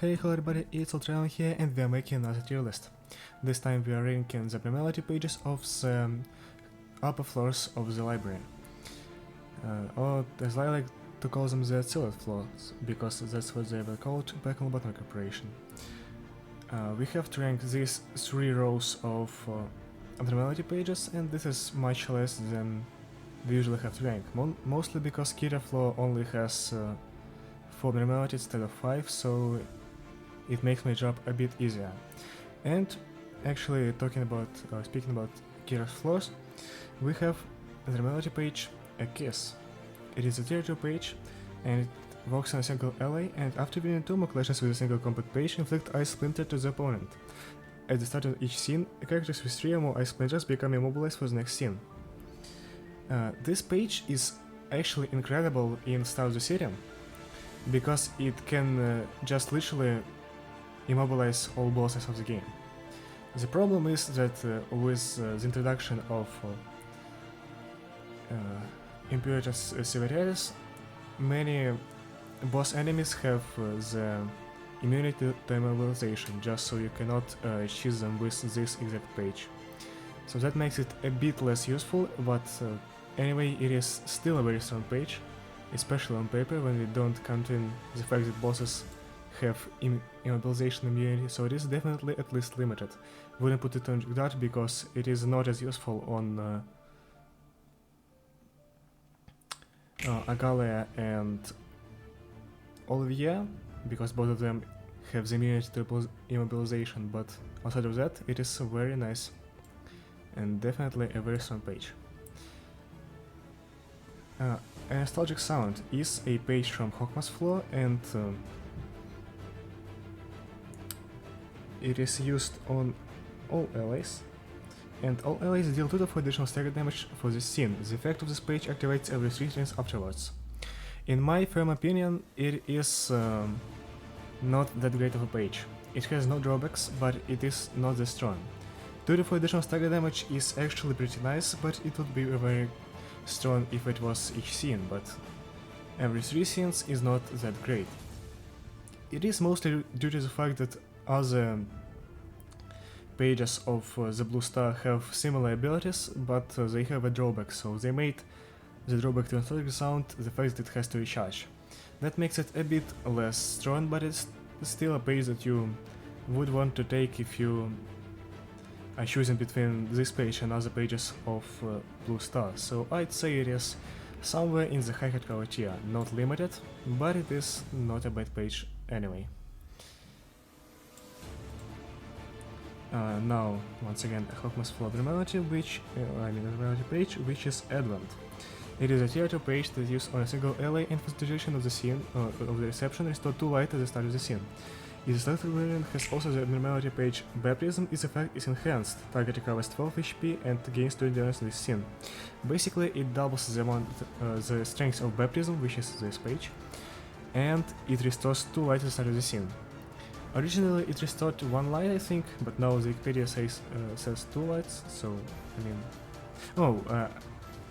Hey, hello everybody, it's Ultron here and we are making another tier list. This time we are ranking the abnormality pages of the upper floors of the library. Or as I like to call them, the cellar floors, because that's what they were called back on Bottom Corporation. We have to rank these 3 rows of abnormality pages, and this is much less than we usually have to rank, mostly because Kira floor only has 4 abnormalities instead of 5, so it makes my job a bit easier. And actually speaking about Kira's floors, we have the abnormality page, a kiss. It is a tier 2 page and it works on a single ally, and after winning 2 more clashes with a single combat page, inflict ice splinter to the opponent. At the start of each scene, characters with 3 or more ice splinters become immobilized for the next scene. This page is actually incredible in Star of the City, because it can just literally immobilize all bosses of the game. The problem is that with the introduction of Imperatus Severitas, many boss enemies have the immunity to immobilization, just so you cannot cheese them with this exact page. So that makes it a bit less useful, but anyway, it is still a very strong page, especially on paper when we don't count in the fact that bosses have immobilization immunity, so it is definitely at least limited. Wouldn't put it on that because it is not as useful on Agalia and Olivia, because both of them have the immunity to immobilization, but outside of that, it is very nice and definitely a very strong page. A Nostalgic Sound is a page from Hokma's floor, and it is used on all allies, and all allies deal 2 to 4 additional stagger damage for this scene. The effect of this page activates every 3 turns afterwards. In my firm opinion, it is not that great of a page. It has no drawbacks, but it is not that strong. 2 to 4 additional stagger damage is actually pretty nice, but it would be very strong if it was each scene, but every 3 scenes is not that great. It is mostly due to the fact that other pages of the Blue Star have similar abilities, but they have a drawback, so they made the drawback to Nostalgic Sound the fact that it has to recharge. That makes it a bit less strong, but it's still a page that you would want to take if you are choosing between this page and other pages of Blue Star, so I'd say it is somewhere in the high hardcore tier, not limited, but it is not a bad page anyway. Now, once again, Hokma's floor abnormality, abnormality page, which is Advent. It is a tier 2 page that is used on a single ally, and for the duration of the scene, of the reception, restore 2 light at the start of the scene. If the selected variant has also the abnormality page Baptism, its effect is enhanced. Target recovers 12 HP and gains 2 endurance in this scene. Basically, it doubles the amount, the strength of Baptism, which is this page, and it restores 2 light at the start of the scene. Originally it restored 1 light, I think, but now the Wikipedia says 2 lights, so I mean...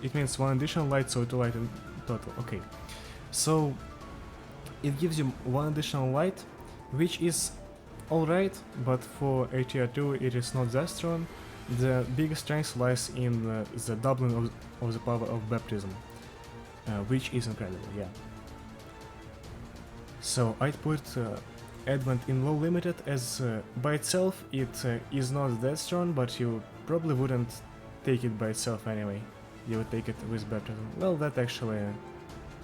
it means 1 additional light, so 2 light in total, okay. So it gives you 1 additional light, which is alright, but for a tier 2 it is not that strong. The biggest strength lies in the doubling of the power of Baptism, which is incredible, yeah. So I'd put Advent in low limited, as by itself it is not that strong, but you probably wouldn't take it by itself anyway. You would take it with Baptism. Well, that actually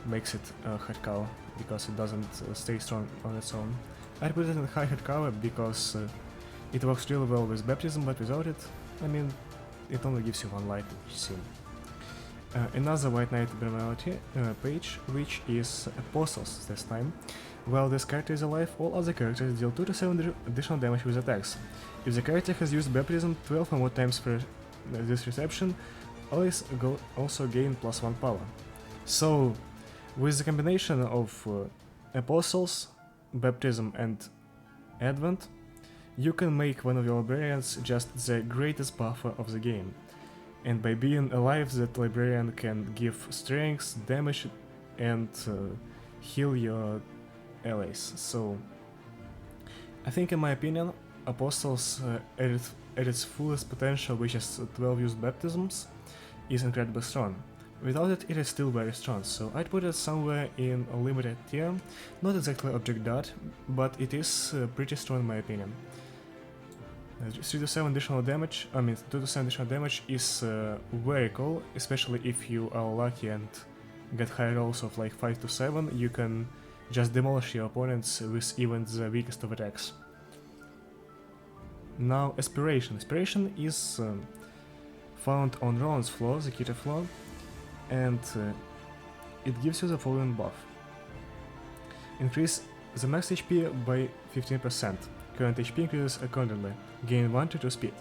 makes it hardcore, because it doesn't stay strong on its own. I'd put it in high hardcore because it works really well with Baptism, but without it, I mean, it only gives you 1 light each scene. Another White Knight abnormality page, which is Apostles this time. While this character is alive, all other characters deal 2 to 7 additional damage with attacks. If the character has used Baptism 12 or more times for this reception, allies also gain +1 power. So, with the combination of Apostles, Baptism and Advent, you can make one of your librarians just the greatest buffer of the game. And by being alive, that librarian can give strength, damage, and heal your allies. So I think, in my opinion, Apostles at its fullest potential, which is 12 used baptisms, is incredibly strong. Without it, it is still very strong, so I'd put it somewhere in a limited tier, not exactly Object Dot, but it is pretty strong in my opinion. 3 to 7 additional damage, 2 to 7 additional damage is very cool, especially if you are lucky and get high rolls of like 5 to 7, you can just demolish your opponents with even the weakest of attacks. Now, Aspiration. Aspiration is found on Roland's floor, the Kita floor, and it gives you the following buff. Increase the max HP by 15%. Current HP increases accordingly. Gain 1 to 2 speed.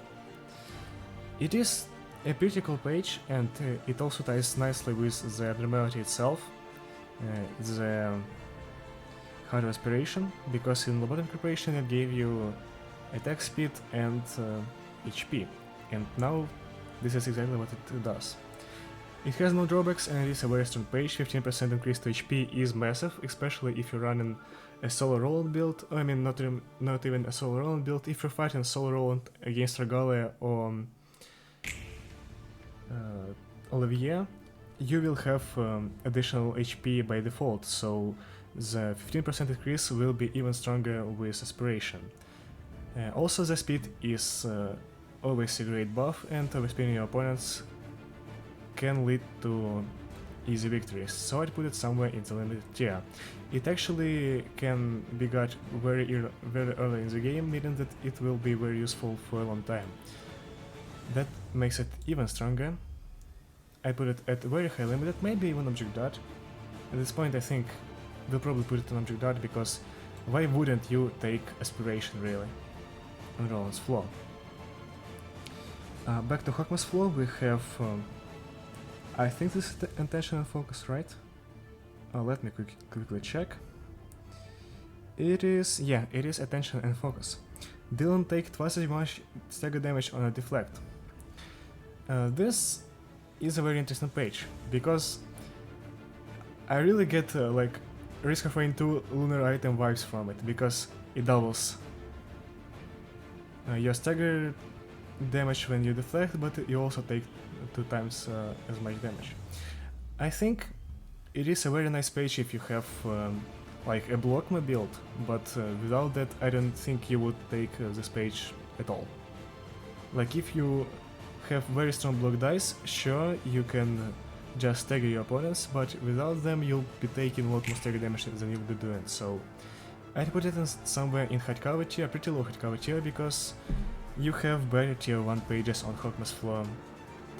It is a pretty cool page, and it also ties nicely with the Abnormality itself, the Heart of Aspiration, because in Lobotomic Preparation it gave you attack speed and HP, and now this is exactly what it does. It has no drawbacks and it is a very strong page. 15% increase to HP is massive, especially if you're running a solo Roland build. Not even a solo Roland build. If you're fighting solo Roland against Regalia or Olivier, you will have additional HP by default, so the 15% increase will be even stronger with Aspiration. Also, the speed is always a great buff, and overspeeding your opponents can lead to easy victories, so I'd put it somewhere in the limited tier. It actually can be got very early in the game, meaning that it will be very useful for a long time. That makes it even stronger. I put it at very high limited, maybe even Object Dot. At this point I think we'll probably put it on Object Dot, because why wouldn't you take Aspiration really on Roland's floor? Back to Hawkman's floor, we have I think this is the Intention and Focus, right? Let me quickly check. It is Attention and Focus. Dylan take twice as much stagger damage on a deflect. This is a very interesting page, because I really get like Risk of Rain 2 lunar item vibes from it, because it doubles your stagger damage when you deflect, but you also take 2 times as much damage. I think it is a very nice page if you have like a Blockma build, but without that I don't think you would take this page at all. Like, if you have very strong block dice, sure, you can just stagger your opponents, but without them you'll be taking a lot more stagger damage than you'll be doing, so I'd put it in somewhere in hardcover tier, pretty low hardcover tier, because you have better tier 1 pages on Hawkman's floor,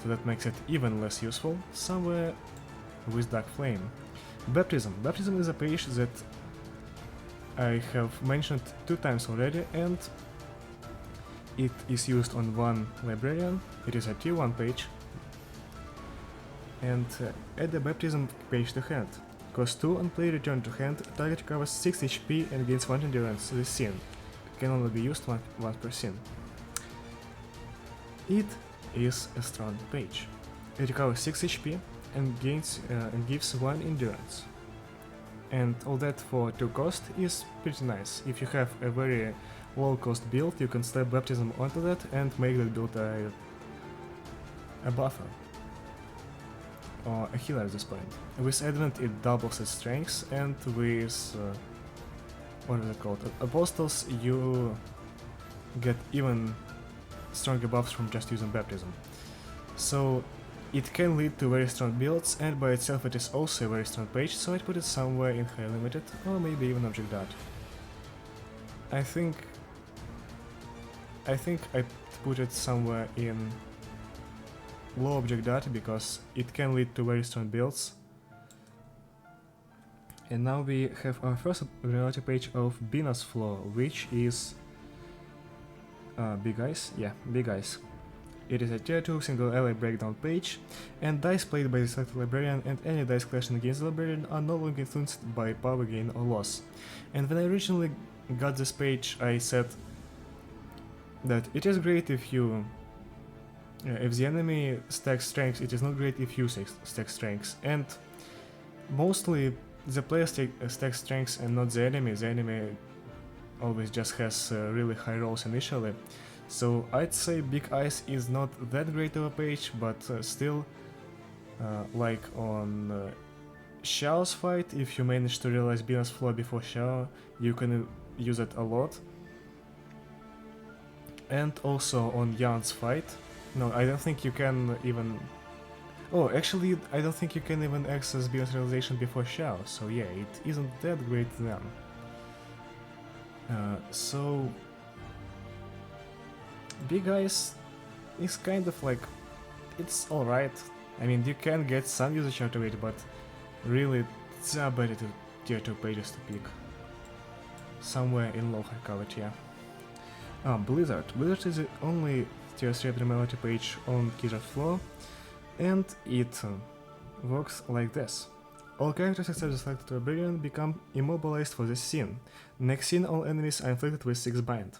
so that makes it even less useful, somewhere with Dark Flame. Baptism. Baptism is a page that I have mentioned 2 times already, and it is used on one librarian. It is a tier 1 page, and add the Baptism page to hand. Cost 2 on play, return to hand, target recovers 6 HP and gains 1 endurance. This scene can only be used once per scene. It is a strong page. It recovers 6 HP and gives 1 endurance. And all that for 2 cost is pretty nice. If you have a very low cost build, you can slap Baptism onto that and make that build a buffer. Or a healer at this point. With Advent it doubles its strength, and with what is it called? Apostles, you get even stronger buffs from just using Baptism. So it can lead to very strong builds, and by itself it is also a very strong page, so I'd put it somewhere in high limited, or maybe even Object Dot. I think I'd put it somewhere in low Object Dot, because it can lead to very strong builds. And now we have our first Abnormality page of Bina's floor, which is Big Eyes? Yeah, Big Eyes. It is a tier 2 single ally breakdown page, and dice played by the selected librarian and any dice clashing against the librarian are no longer influenced by power gain or loss. And when I originally got this page, I said that it is great if the enemy stacks strengths, it is not great if you stack strengths, and mostly the player stacks strengths and not the enemy. The enemy always just has really high rolls initially. So I'd say Big Eyes is not that great of a page, but still, like on Xiao's fight, if you manage to realize Bina's flaw before Xiao, you can use it a lot. And also on Yan's fight. No, I don't think you can even... Oh, actually, I don't think you can even access Bina's realization before Xiao, so yeah, it isn't that great then. So... Big Eyes is kind of like... It's alright. I mean, you can get some usage out of it, but really, there are better tier 2 pages to pick. Somewhere in low high cover tier. Blizzard. Blizzard is the only tier 3 abnormality page on Keyshot floor, and it works like this. All characters except the selected Barbarian become immobilized for this scene. Next scene, all enemies are inflicted with 6 bind.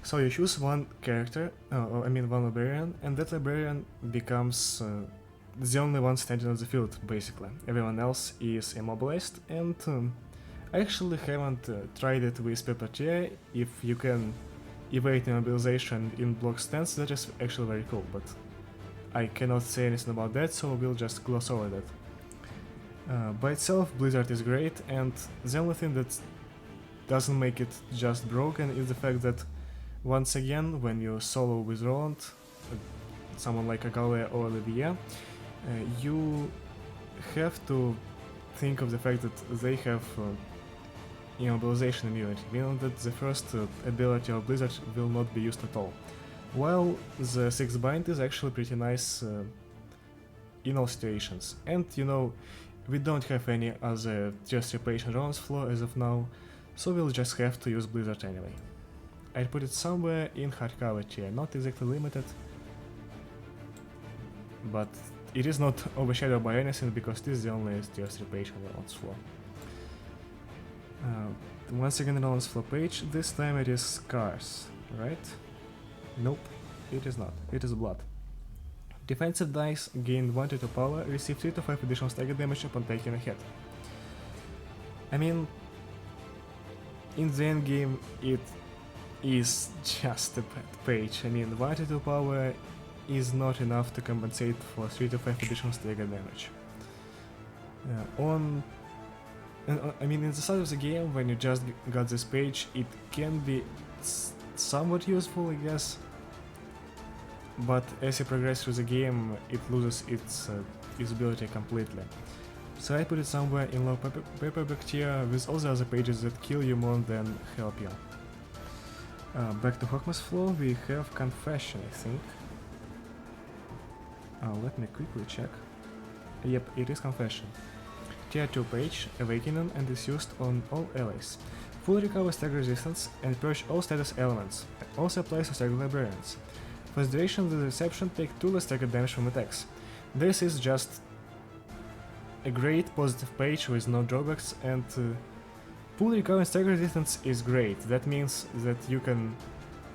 So you choose one character, one Barbarian, and that Barbarian becomes the only one standing on the field, basically. Everyone else is immobilized, and I actually haven't tried it with Pepper. If you can evade immobilization in block stance, that is actually very cool, but I cannot say anything about that, so we'll just gloss over that. By itself, Blizzard is great, and the only thing that doesn't make it just broken is the fact that once again, when you solo with Roland, someone like Agale or Olivier, you have to think of the fact that they have immobilization immunity, meaning that the first ability of Blizzard will not be used at all. While the 6 bind is actually pretty nice in all situations. And you know, we don't have any other tier 3 page on Roland's floor as of now, so we'll just have to use Blizzard anyway. I put it somewhere in hardcover tier, not exactly limited, but it is not overshadowed by anything because this is the only tier 3 page on Roland's floor. Once again, Roland's floor page, this time it is Scars, right? Nope, it is not, it is Blood. Defensive dice gain 1 to 2 power, receive 3 to 5 additional stagger damage upon taking a hit. I mean, in the end game, it is just a bad page. I mean, 1 to 2 power is not enough to compensate for 3 to 5 additional stagger damage. In the start of the game, when you just got this page, it can be somewhat useful, I guess, but as you progress through the game, it loses its usability completely. So I put it somewhere in low paperback tier with all the other pages that kill you more than help you. Back to Hawkman's floor, we have Confession, I think. Let me quickly check. Yep, it is Confession. Tier 2 page, Awakening, and is used on all allies. Fully recover stagger resistance and purge all status elements. Also applies to stagger librarians. For the duration of the reception, take 2 less stagger damage from attacks. This is just a great positive page with no drawbacks, and fully recovering stagger resistance is great. That means that you can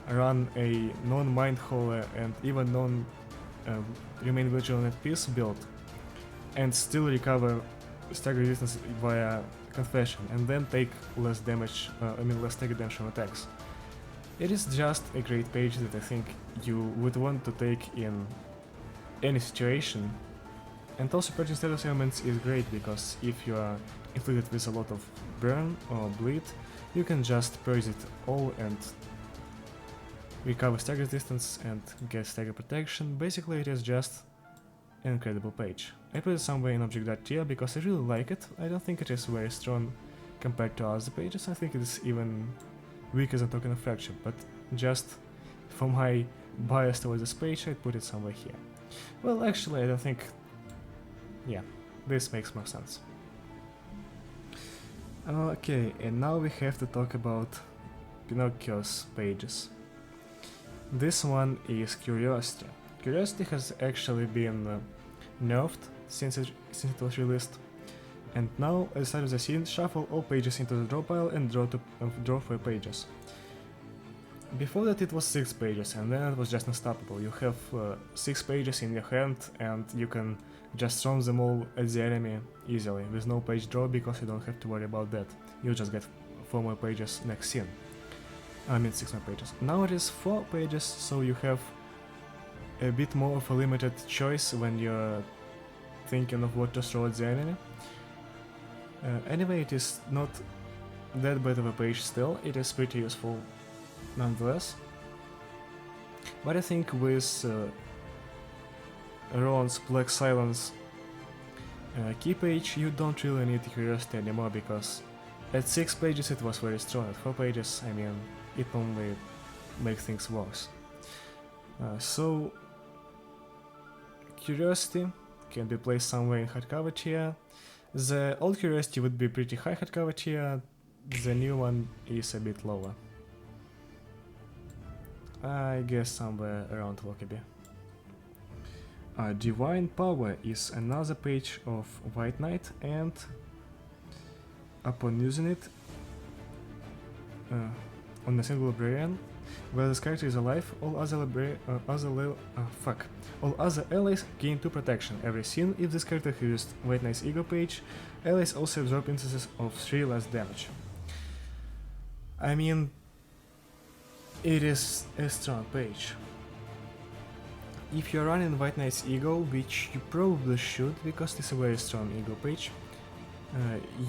run a non-mind holder and even non-remain vigilant at peace build and still recover stagger resistance via Confession and then take less damage, less stagger damage from attacks. It is just a great page that I think you would want to take in any situation. And also purging status elements is great because if you are inflicted with a lot of burn or bleed, you can just purge it all and recover stagger distance and get stagger protection. Basically it is just an incredible page. I put it somewhere in object tier because I really like it. I don't think it is very strong compared to other pages. I think it is even weaker than Token of Fracture, but just for my bias towards this page, I put it somewhere here. Well, actually, I don't think... Yeah, this makes more sense. Okay, and now we have to talk about Pinocchio's pages. This one is Curiosity. Curiosity has actually been nerfed since it was released, and now at the start of the scene, shuffle all pages into the draw pile and draw 4 pages. Before that it was 6 pages, and then it was just unstoppable. You have 6 pages in your hand and you can just throw them all at the enemy easily with no page draw because you don't have to worry about that. You just get 4 more pages next scene. I mean 6 more pages. Now it is 4 pages, so you have a bit more of a limited choice when you're thinking of what to throw at the enemy. Anyway, it is not that bad of a page still, it is pretty useful nonetheless. But I think with Roland's Black Silence key page you don't really need curiosity anymore, because at 6 pages it was very strong, at 4 pages, I mean, it only makes things worse. So curiosity can be placed somewhere in hardcover tier. The old curiosity would be pretty high hardcover tier, the new one is a bit lower. I guess somewhere around Lockerbie. Divine Power is another page of White Knight, and upon using it on a single librarian, while this character is alive, all other allies gain 2 protection every scene. If this character has used White Knight's Ego page, allies also absorb instances of 3 less damage. I mean, it is a strong page. If you're running White Knight's Ego, which you probably should, because it's a very strong Ego page,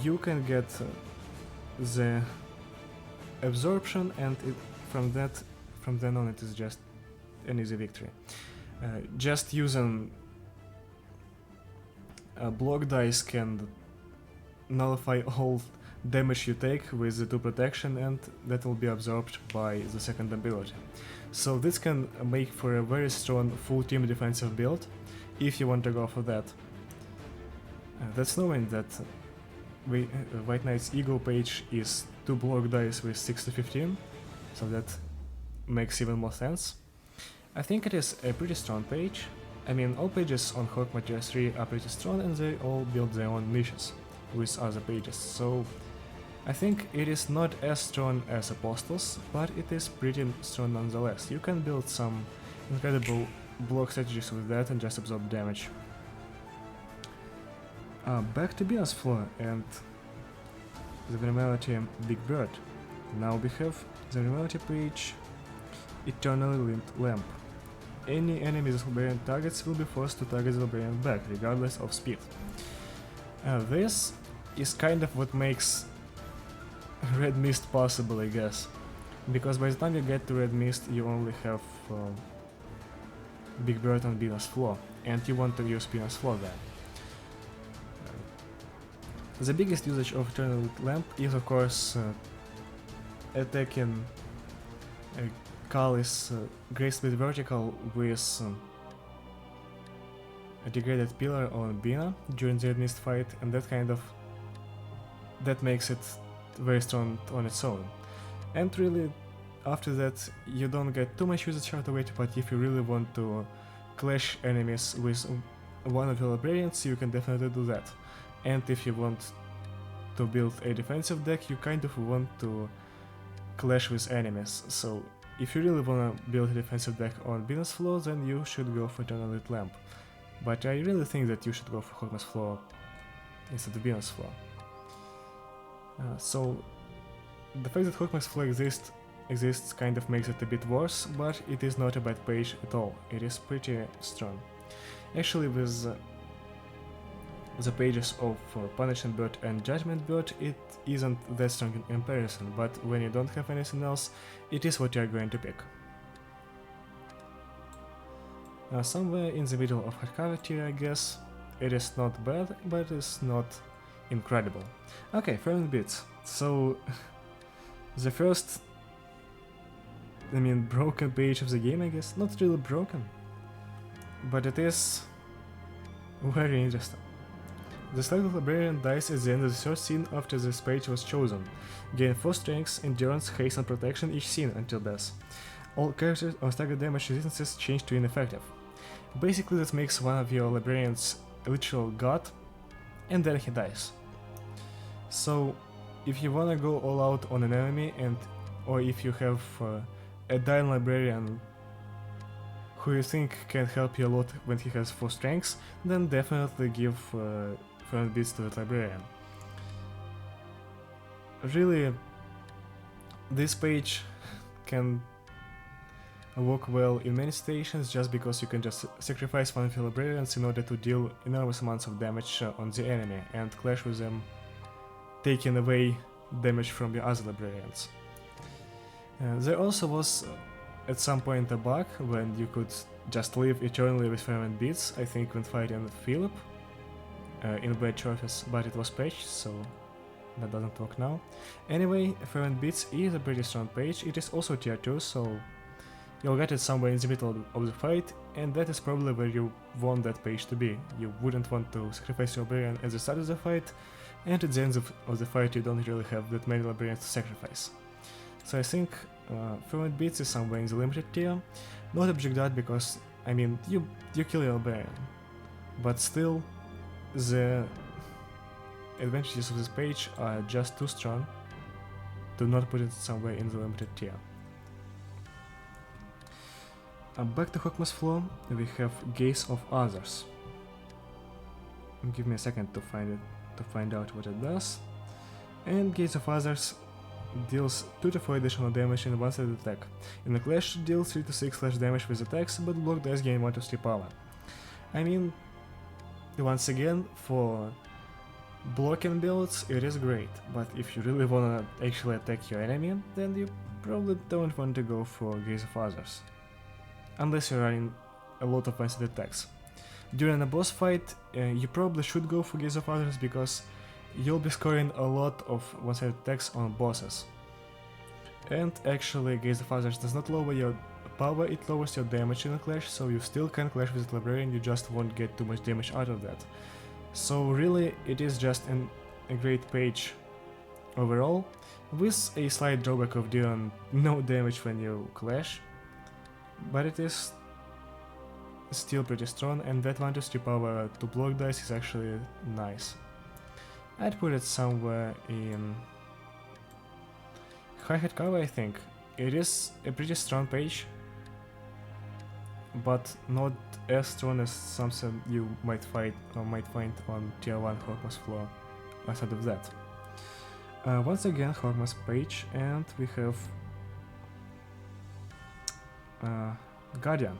you can get the absorption, and from then on it is just an easy victory. Just using block dice can nullify all damage you take with the 2 protection, and that will be absorbed by the second ability. So this can make for a very strong full team defensive build, if you want to go for that. That's knowing that White Knight's Ego page is 2 block dice with 6 to 15, so that makes even more sense. I think it is a pretty strong page. I mean, all pages on Hawkma Tier 3 are pretty strong, and they all build their own niches with other pages, so I think it is not as strong as Apostles, but it is pretty strong nonetheless. You can build some incredible block strategies with that and just absorb damage. Back to Venus Floor and the Abnormality Big Bird. Now we have the Abnormality page Eternally Linked Lamp. Any enemy the librarian targets will be forced to target the librarian back, regardless of speed. This is kind of what makes Red Mist possible, I guess, because by the time you get to Red Mist you only have Big Bird on Venus Floor, and you want to use Venus Floor then. The biggest usage of Eternal Lamp is of course attacking Kali's Grey Split Vertical with a degraded pillar on Bina during the Red Mist fight, and that makes it very strong on its own. And really, after that, you don't get too much usage out of it, but if you really want to clash enemies with one of your librarians, you can definitely do that. And if you want to build a defensive deck, you kind of want to clash with enemies, so if you really want to build a defensive deck on Venus Floor, then you should go for Eternal Lit Lamp. But I really think that you should go for Hogmas Floor instead of Venus Floor. So the fact that Hogmas Floor exists kind of makes it a bit worse, but it is not a bad page at all. It is pretty strong. Actually, with the pages of Punishment Bird and Judgement Bird, it isn't that strong in comparison, but when you don't have anything else, it is what you are going to pick. Somewhere in the middle of hardcover tier, I guess. It is not bad, but it's not incredible. Okay, Ferment Bits. So, the first, broken page of the game, I guess. Not really broken, but it is very interesting. The Selected Librarian dies at the end of the third scene after this page was chosen. Gain 4 strength, endurance, haste and protection each scene until death. All characters on staggered damage resistances change to ineffective. Basically that makes one of your librarians a literal god, and then he dies. So if you wanna go all out on an enemy, or if you have a dying librarian who you think can help you a lot when he has 4 strengths, then definitely give Ferment Bits to that librarian. Really, This page can work well in many situations just because you can just sacrifice one of your librarians in order to deal enormous amounts of damage on the enemy and clash with them, taking away damage from your other librarians. There also was at some point a bug when you could just live eternally with ferment beads, I think when fighting Philip in bad trophies, but it was patched, so that doesn't work now. Anyway, ferment beads is a pretty strong page. It is also tier 2, so you'll get it somewhere in the middle of the fight, and that is probably where you want that page to be. You wouldn't want to sacrifice your librarian at the start of the fight, and at the end of the fight you don't really have that many librarians to sacrifice. So I think ferment beads is somewhere in the limited tier. Not object that because, I mean, you kill your librarian, but still the advantages of this page are just too strong to not put it somewhere in the limited tier. Back to Hawkmoth's Flaw, we have Gaze of Others. Give me a second to find out what it does. And Gaze of Others deals 2 to 4 additional damage in one set attack. In a clash, deals 3 to 6 slash damage with attacks, but block does gain 1 to 3 power. I mean, once again, for blocking builds it is great, but if you really wanna actually attack your enemy, then you probably don't want to go for Gaze of Others. Unless you're running a lot of one-sided attacks. During a boss fight, you probably should go for Gaze of Others because you'll be scoring a lot of one-sided attacks on bosses. And actually, Gaze of Others does not lower your power, it lowers your damage in a clash, so you still can clash with the librarian, you just won't get too much damage out of that. So really, it is just a great page overall, with a slight drawback of dealing no damage when you clash, but it is still pretty strong, and that 1 to 3 power to block dice is actually nice. I'd put it somewhere in high head cover, I think. It is a pretty strong page, but not as strong as something you might find on tier 1 Hawkmoth's Flaw outside of that. Once again, Hawkmoth's page, and we have Guardian,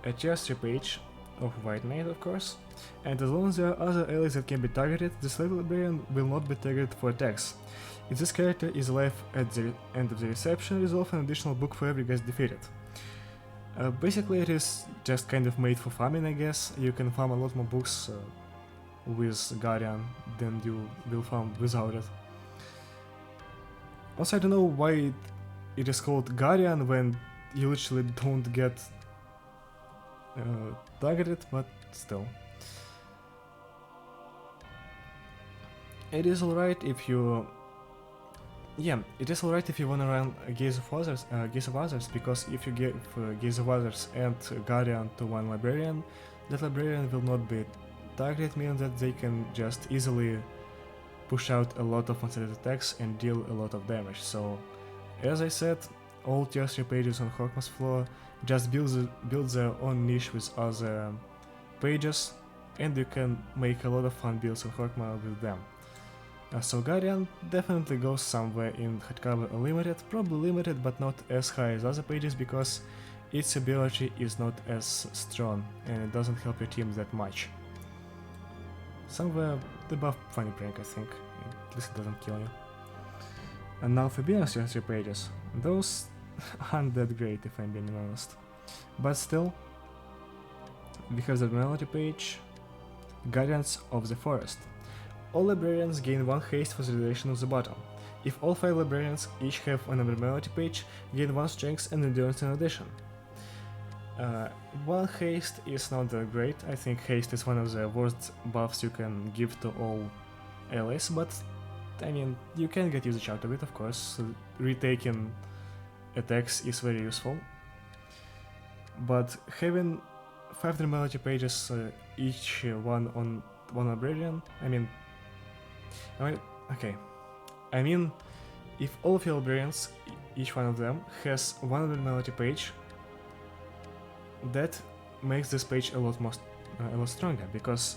a tier 3 page of White Knight, of course, and as long as there are other allies that can be targeted, the Slave Librarian will not be targeted for attacks. If this character is alive at the end of the reception, resolve an additional book for every guest defeated. Basically, it is just kind of made for farming, I guess. You can farm a lot more books with Guardian than you will farm without it. Also, I don't know why it is called Guardian when you literally don't get targeted, but still. It is alright if you... Yeah, it is alright if you wanna run a Gaze of Others, because if you give Gaze of Others and Guardian to one librarian, that librarian will not be targeted, meaning that they can just easily push out a lot of one-sided attacks and deal a lot of damage. So, as I said, all tier 3 pages on Hawkmoth's Flaw just build their own niche with other pages, and you can make a lot of fun builds on Hawkmoth with them. So Guardian definitely goes somewhere in hardcover or limited, probably limited but not as high as other pages because its ability is not as strong and it doesn't help your team that much. Somewhere above Funny Prank, I think, at least it doesn't kill you. And now for Beginner's tier 3 pages, those aren't that great if I'm being honest. But still, we have the Abnormality page, Guardians of the Forest. All librarians gain 1 haste for the duration of the battle. If all 5 librarians each have an Abnormality page, gain 1 strength and endurance in addition. 1 haste is not that great. I think haste is one of the worst buffs you can give to all allies, but I mean, you can get usage out of it, of course. So retaking attacks is very useful. But having 5 Abnormality pages, each one on one librarian, I mean, if all of your librarians, each one of them, has 1 Abnormality page, that makes this page a lot stronger, because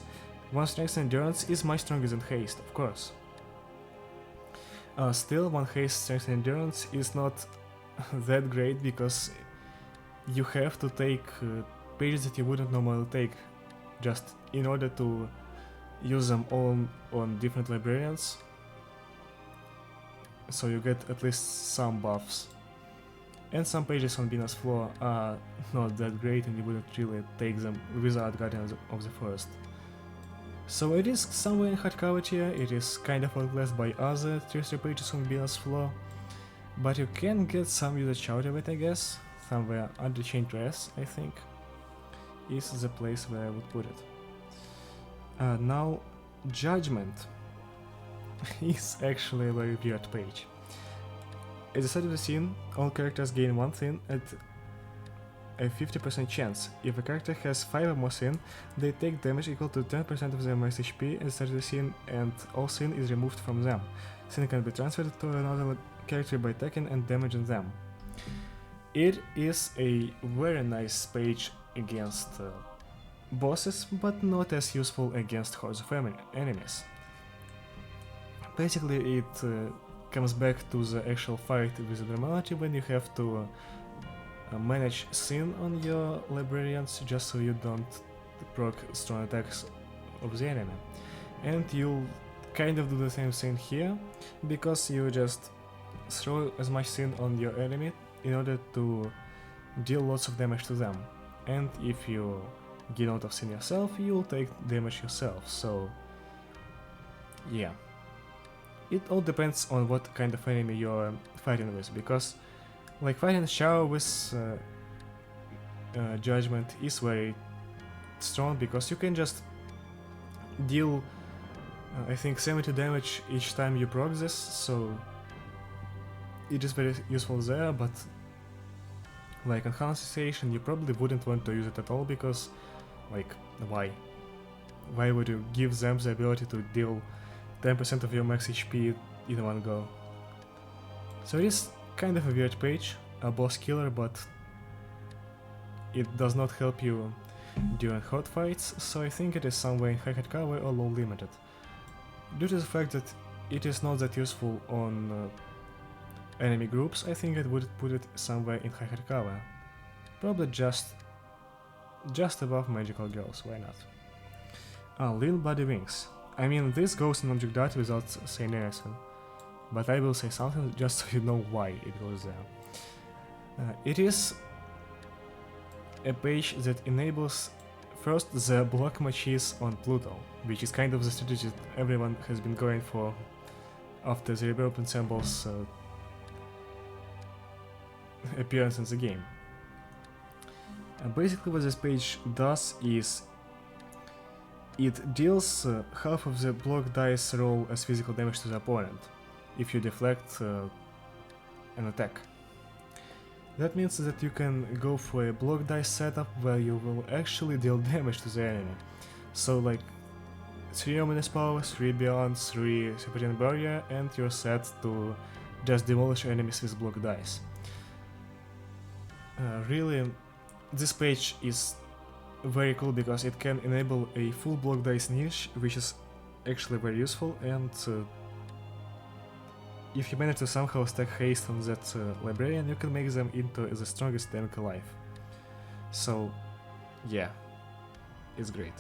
1 strength and endurance is much stronger than haste, of course. Still, one haste, strength, and endurance is not that great because you have to take pages that you wouldn't normally take just in order to use them all on different librarians, so you get at least some buffs. And some pages on Venus Floor are not that great and you wouldn't really take them without Guardians of the Forest. So it is somewhere in hardcover tier, it is kind of outclassed by other tier 3 pages on Venus Floor, but you can get some usage out of it, I guess. Somewhere under Chain Dress, I think, is the place where I would put it. Now, Judgement is actually a very weird page. At the start of the scene, all characters gain one sin at a 50% chance. If a character has 5 or more sin, they take damage equal to 10% of their max HP at the start of the scene, and all sin is removed from them. Sin can be transferred to another character by attacking and damaging them. It is a very nice page against bosses, but not as useful against hordes of enemies. Basically, it comes back to the actual fight with Abnormality when you have to manage sin on your librarians just so you don't proc strong attacks of the enemy. And you'll kind of do the same thing here, because you just throw as much sin on your enemy in order to deal lots of damage to them. And if you get out of sin yourself, you'll take damage yourself, so yeah. It all depends on what kind of enemy you're fighting with, because like fighting Shao with Judgement is very strong, because you can just deal I think 70 damage each time you proc this, so it is very useful there, but like on Han's situation you probably wouldn't want to use it at all, because like why? Why would you give them the ability to deal 10% of your max HP in one go? So it is kind of a weird page, a boss killer, but it does not help you during hot fights, so I think it is somewhere in high hardcover or low limited. Due to the fact that it is not that useful on enemy groups, I think I would put it somewhere in high hardcover. Probably just above Magical Girls, why not? Little Body Wings. I mean, this goes in object art without saying anything, but I will say something just so you know why it goes there. It is a page that enables first the block matches on Pluto, which is kind of the strategy that everyone has been going for after the Reverb Ensemble's appearance in the game. Basically what this page does is it deals half of the block dice roll as physical damage to the opponent if you deflect an attack. That means that you can go for a block dice setup where you will actually deal damage to the enemy. So like 3 Ominous Power, 3 Beyond, 3 Superior Barrier, and you're set to just demolish enemies with block dice. Really, this page is very cool because it can enable a full block dice niche, which is actually very useful, and if you manage to somehow stack haste on that librarian, you can make them into the strongest tank alive. So yeah, it's great.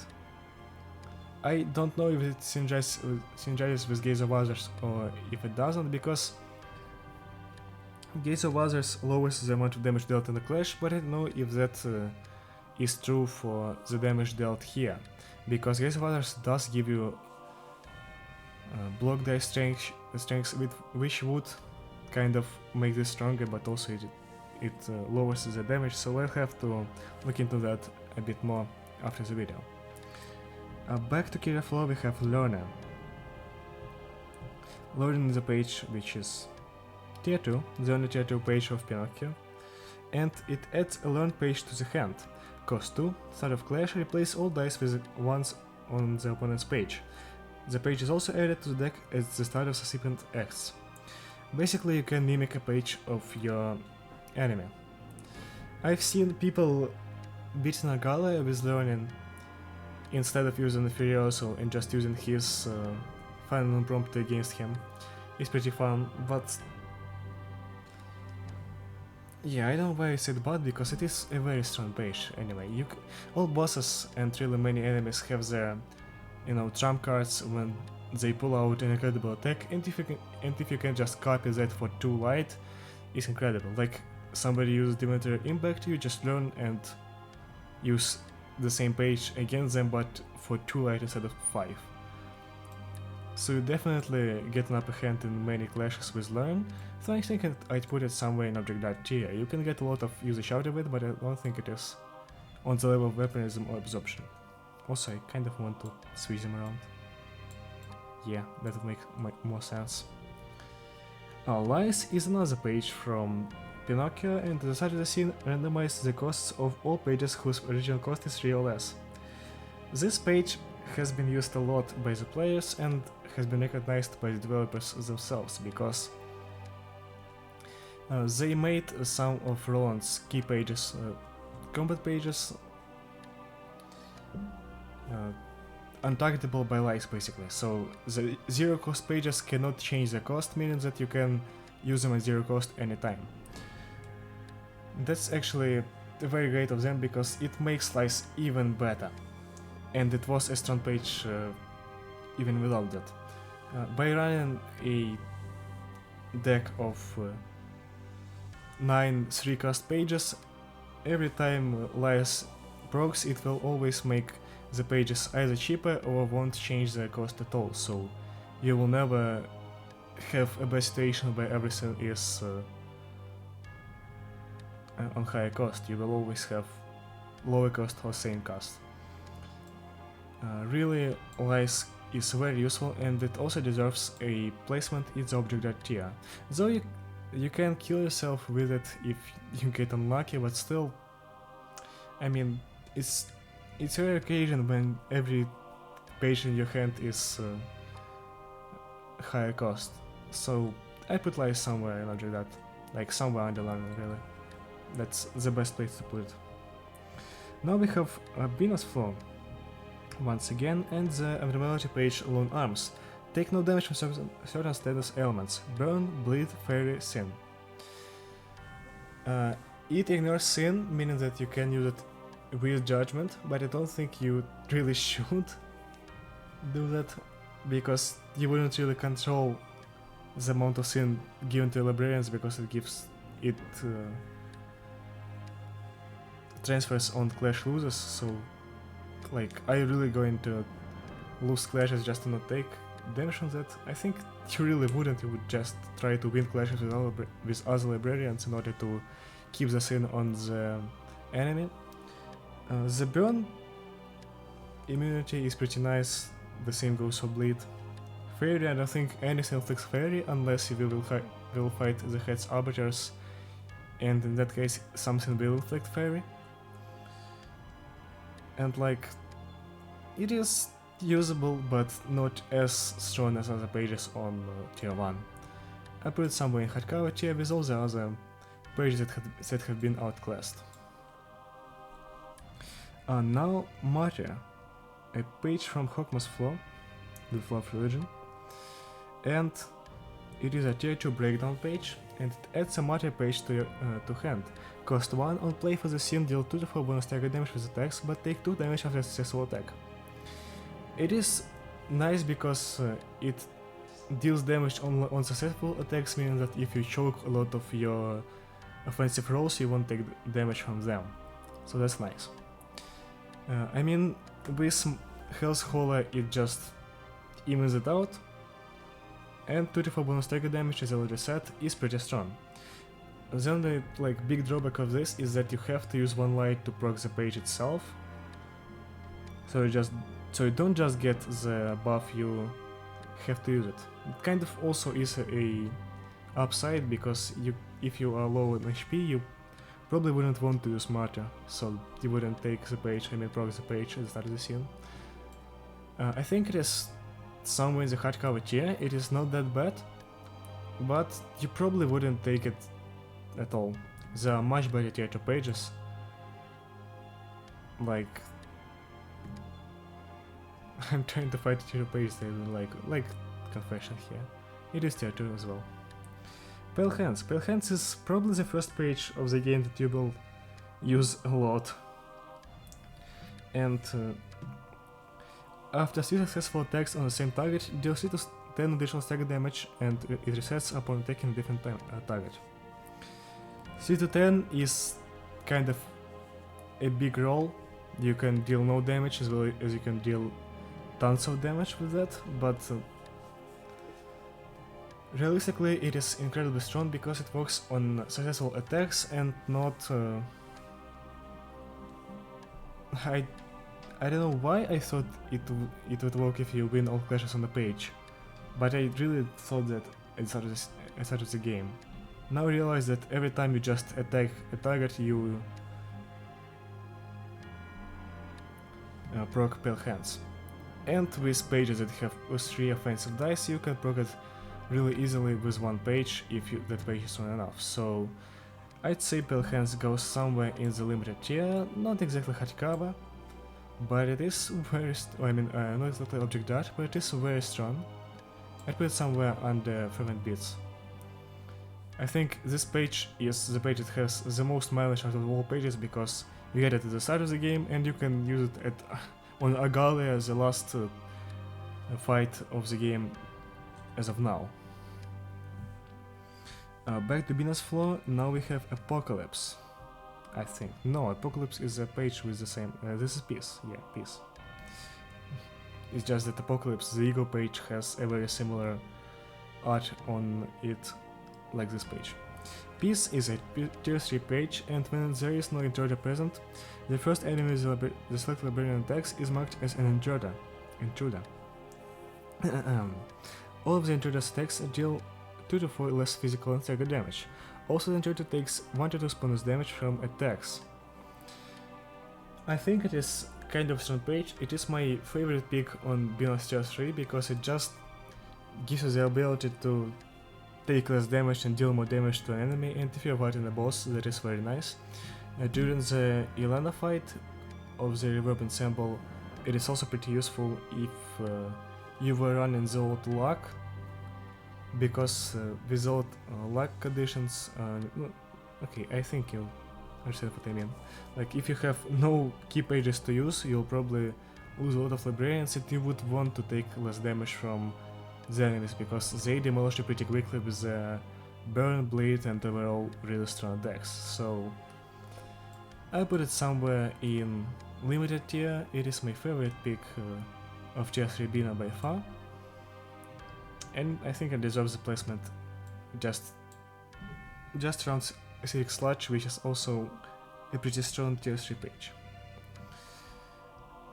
I don't know if it synergizes with Gaze of Others or if it doesn't, because Gaze of Others lowers the amount of damage dealt in the clash, but I don't know if that is true for the damage dealt here, because Gaze of Others does give you block dice strength with which would kind of make this stronger, but also it lowers the damage, so I'll have to look into that a bit more after the video. Back to Kira Floor, we have Learner. Learning is a page which is tier 2, the only tier 2 page of Pinocchio, and it adds a learn page to the hand. Cost 2, start of clash, replace all dice with ones on the opponent's page. The page is also added to the deck at the start of subsequent acts. Basically you can mimic a page of your enemy. I've seen people beating Agala with learning instead of using the Furioso and just using his final prompt against him, is pretty fun, but yeah, I don't know why I said but, because it is a very strong page. Anyway, all bosses and really many enemies have their, you know, trump cards when they pull out an incredible attack, and if you can just copy that for 2 light, it's incredible. Like somebody uses Dimensional Impact, you just learn and use the same page against them, but for 2 light instead of 5. So you definitely get an upper hand in many clashes with Learn, so I think I'd put it somewhere in object tier. You can get a lot of usage out of it, but I don't think it is on the level of weaponism or absorption. Also, I kind of want to switch them around. Yeah, that would make more sense. Lies is another page from Pinocchio, and the start of the scene randomizes the costs of all pages whose original cost is 3 or less. This page has been used a lot by the players and has been recognized by the developers themselves, because they made some of Roland's key pages, combat pages, untargetable by lies basically. So the 0 cost pages cannot change the cost, meaning that you can use them at 0 cost anytime. That's actually very great of them, because it makes lies even better. And it was a strong page even without that. By running a deck of 9 3-cost pages, every time lies procs, it will always make the pages either cheaper or won't change their cost at all, so you will never have a bad situation where everything is on higher cost. You will always have lower cost or same cost. Really, lies is very useful, and it also deserves a placement in the object tier. Though you can kill yourself with it if you get unlucky, but still, I mean, it's a rare occasion when every page in your hand is higher cost. So I put lies somewhere in object that, like somewhere under learning, really. That's the best place to put it. Now we have Venus Flow once again, and the Abnormality page Lone Arms. Take no damage from certain status elements: Burn, Bleed, Fairy, Sin. It ignores Sin, meaning that you can use it with Judgement, but I don't think you really should do that, because you wouldn't really control the amount of Sin given to librarians, because it transfers on clash losers. So like, are you really going to lose clashes just to not take damage on that? I think you really wouldn't. You would just try to win clashes with other librarians in order to keep the Sin on the enemy. The Burn immunity is pretty nice, the same goes for Bleed. Fairy, I don't think anything inflicts Fairy unless you will fight the Head's Arbiters, and in that case something will inflict Fairy. And like, it is usable, but not as strong as other pages on tier 1. I put it somewhere in hardcover tier with all the other pages that have been outclassed. Now Martyr, a page from Hokma's Flow, the Flow of Religion, and it is a tier 2 breakdown page, and it adds a Martyr page to hand. Cost 1 on play for the scene, deal 2 to 4 bonus stagger damage with attacks, but take 2 damage after a successful attack. It is nice because it deals damage on successful attacks, meaning that if you choke a lot of your offensive rolls, you won't take damage from them. So that's nice. I mean, with Hell's Holler it just evens it out, and 2 to 4 bonus stagger damage, as I already said, is pretty strong. The only big drawback of this is that you have to use 1 light to proc the page itself. So you don't just get the buff, you have to use it. It kind of also is a upside, because if you are low on HP, you probably wouldn't want to use Martyr, so you wouldn't take the page, proc the page at the start of the scene. I think it is somewhere in the hardcover tier, it is not that bad, but you probably wouldn't take it at all. There are much better tier 2 pages, like I'm trying to find a tier 2 page that I like Confession here. it is tier 2 as well. Pale Hands. Pale Hands is probably the first page of the game that you will use a lot. And after 3 successful attacks on the same target, deal 3 to 10 additional stagger damage, and it resets upon attacking a different target. 3 to 10 is kind of a big roll. You can deal no damage as well as you can deal tons of damage with that, but realistically it is incredibly strong because it works on successful attacks and not... I don't know why I thought it would work if you win all clashes on the page, but I really thought that at the start of the game. Now I realize that every time you just attack a target you proc Pale Hands. And with pages that have 3 offensive dice you can proc it really easily with one page if that page is strong enough. So I'd say Pale Hands goes somewhere in the limited tier, not exactly hardcover, but it is very not exactly object art, but it is very strong. I'd put it somewhere under Fervent Beats. I think this page is the page that has the most mileage out of all pages because you get it at the start of the game and you can use it on Agalia as the last fight of the game as of now. Back to Bina's floor, now we have Apocalypse. I think. No, Apocalypse is a page with the same... this is Peace. Yeah, Peace. It's just that Apocalypse, the Ego page, has a very similar art on it like this page. Peace is a tier 3 page, and when there is no intruder present, the first enemy the selected librarian attacks is marked as an intruder. All of the intruder's attacks deal 2 to 4 less physical and stagger damage. Also, the intruder takes 1 to 2 bonus damage from attacks. I think it is kind of strong page. It is my favorite pick on Bina's tier 3 because it just gives you the ability to take less damage and deal more damage to an enemy, and if you're fighting a boss, that is very nice. During the Ilana fight of the Reverb Ensemble, it is also pretty useful if you were running the old luck, because without luck conditions, okay, I think you understand what I mean. Like, if you have no key pages to use, you'll probably lose a lot of librarians and you would want to take less damage from the enemies, because they demolish you pretty quickly with the Burn, Bleed and overall really strong attacks. So I put it somewhere in limited tier. It is my favorite pick of tier 3 Bina by far, and I think it deserves the placement just around Acidic Sludge, which is also a pretty strong tier 3 page.